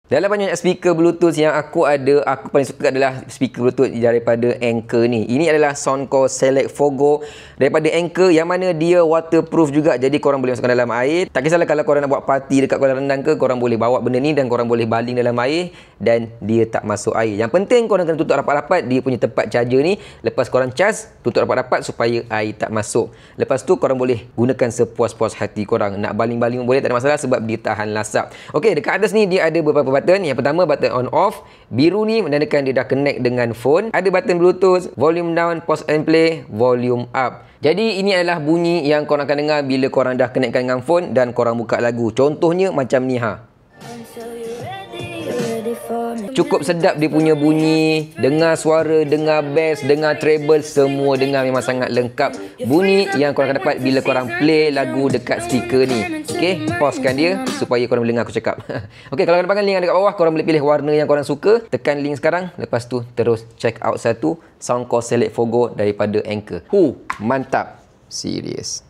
Dalam banyak speaker Bluetooth yang aku ada, aku paling suka adalah speaker Bluetooth daripada Anker ni. Ini adalah Soundcore Select Fogo daripada Anker yang mana dia waterproof juga. Jadi korang boleh masukkan dalam air. Tak kisahlah kalau korang nak buat party dekat kolam renang ke, korang boleh bawa benda ni dan korang boleh baling dalam air dan dia tak masuk air. Yang penting korang kena tutup rapat-rapat dia punya tempat charger ni. Lepas korang charge, tutup rapat-rapat supaya air tak masuk. Lepas tu korang boleh gunakan sepuas-puas hati korang. Nak baling-baling boleh, tak ada masalah sebab dia tahan lasap. Okey, dekat atas ni dia ada beberapa button. Yang pertama button on off. Biru ni menandakan dia dah connect dengan phone. Ada button Bluetooth, volume down, pause and play, volume up. Jadi ini adalah bunyi yang korang akan dengar bila korang dah connectkan dengan phone dan korang buka lagu. Contohnya macam ni ha. Cukup sedap dia punya bunyi. Dengar suara, dengar bass, dengar treble, semua dengar, memang sangat lengkap. Bunyi yang korang akan dapat bila korang play lagu dekat speaker ni. Okey, pausekan dia supaya korang boleh dengar aku cakap. Okey, kalau korang dapatkan link yang dekat bawah, korang boleh pilih warna yang korang suka. Tekan link sekarang, lepas tu terus check out satu Soundcore Select Fogo daripada Anker. Mantap. Serius.